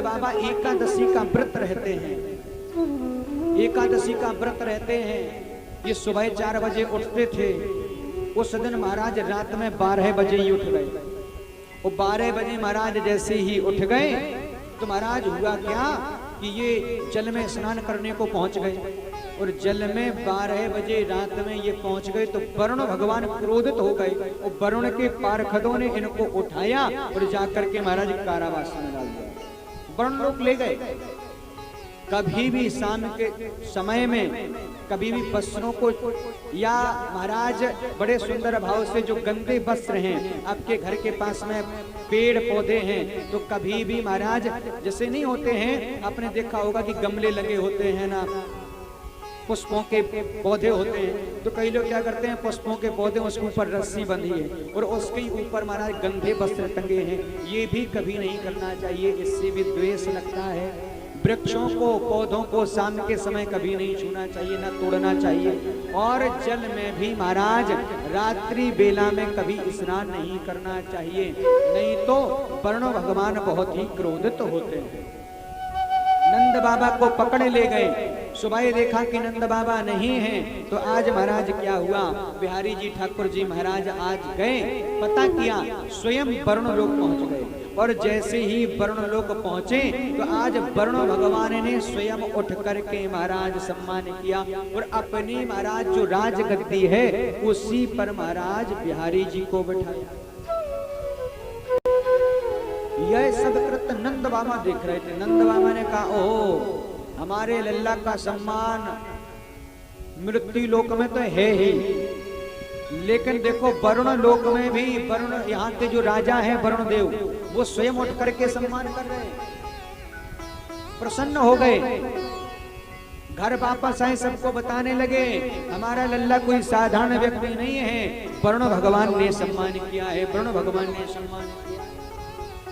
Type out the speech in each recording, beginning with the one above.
बाबा एकादशी का व्रत रहते हैं, एकादशी का व्रत रहते हैं। ये सुबह 4 बजे उठते थे। उस दिन महाराज रात में 12 बजे ही उठ गए। वो 12 बजे महाराज जैसे ही उठ गए तो महाराज हुआ क्या कि ये जल में स्नान करने को पहुंच गए। और जल में 12 बजे रात में ये पहुंच गए तो वरुण भगवान क्रोधित हो गए और वरुण के पार्षदों ने इनको उठाया और जाकर के महाराज कारावास में डाल दिया। वरुण लोग ले गए। कभी भी शाम के समय में कभी भी वस्त्रों को या महाराज बड़े सुंदर भाव से जो गंदे वस्त्र हैं आपके घर के पास में पेड़ पौधे हैं तो कभी भी महाराज जैसे नहीं होते हैं, आपने देखा होगा कि गमले लगे होते हैं ना, पुष्पों के पौधे होते हैं, तो कई लोग क्या करते हैं पुष्पों के पौधे उसके ऊपर रस्सी बंधी है और उसके ऊपर महाराज गंदे वस्त्र टंगे हैं। ये भी कभी नहीं करना चाहिए, इससे भी द्वेष लगता है। वृक्षों को पौधों को शाम के समय कभी नहीं छूना चाहिए, ना तोड़ना चाहिए। और जल में भी महाराज रात्रि बेला में कभी स्नान नहीं करना चाहिए, नहीं तो वरुण भगवान बहुत ही क्रोधित होते हैं। नंद बाबा को पकड़ ले गए। सुबह देखा कि नंद बाबा नहीं हैं, तो आज महाराज क्या हुआ, बिहारी जी ठाकुर जी महाराज आज गए, पता किया, स्वयं वरुण लोक पहुंच गए। और जैसे ही वरुण लोक पहुंचे तो आज वरुण भगवान ने स्वयं उठ करके महाराज सम्मान किया और अपनी महाराज जो राजगद्दी है उसी पर महाराज बिहारी जी को बैठाया। यह सब कृत्य नंद बाबा देख रहे थे। नंद बाबा ने कहा, ओ हमारे लल्ला का सम्मान मृत्यु लोक में तो है ही, लेकिन देखो वरुण लोक में भी वरुण यहाँ के जो राजा हैं वरुण देव वो स्वयं उठ करके सम्मान कर रहे हैं। प्रसन्न हो गए, घर वापस आए, सबको बताने लगे हमारा लल्ला कोई साधारण व्यक्ति नहीं है, वरुण भगवान ने सम्मान किया है, वरुण भगवान ने सम्मान किया।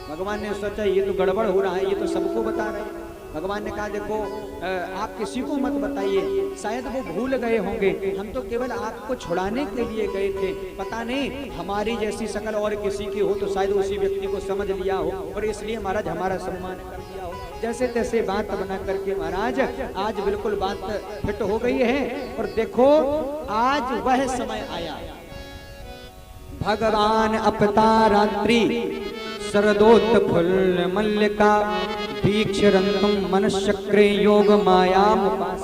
भगवान ने सोचा ये तो गड़बड़ हो रहा है, ये तो सबको बता रहे हैं। भगवान ने कहा देखो आप किसी को मत बताइए, शायद वो भूल गए होंगे, हम तो केवल आपको छुड़ाने के लिए गए थे, पता नहीं हमारी जैसी शकल और किसी की हो तो शायद उसी व्यक्ति को समझ लिया हो और इसलिए महाराज हमारा सम्मान कर दिया हो। जैसे तैसे बात बना करके महाराज आज बिल्कुल बात फिट हो गई है। और देखो आज वह समय आया, भगवान अपता रात्रि शरदोत्फुल्ल मल्लिका दीक्षरंतम मनश्चक्रे योग मायामुपास।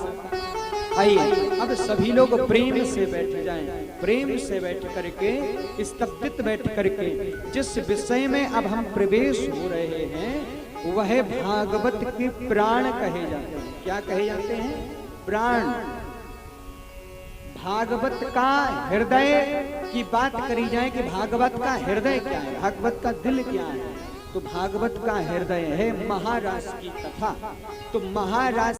आइए अब सभी लोग प्रेम से बैठ जाएं, प्रेम से बैठ करके स्तब्धित बैठ करके जिस विषय में अब हम प्रवेश हो रहे हैं वह भागवत के प्राण कहे जाते हैं। क्या कहे जाते हैं? प्राण। भागवत का हृदय की बात करी जाए कि भागवत का हृदय क्या है, भागवत का दिल क्या है, तो भागवत का हृदय है महाराज की कथा। तो महाराज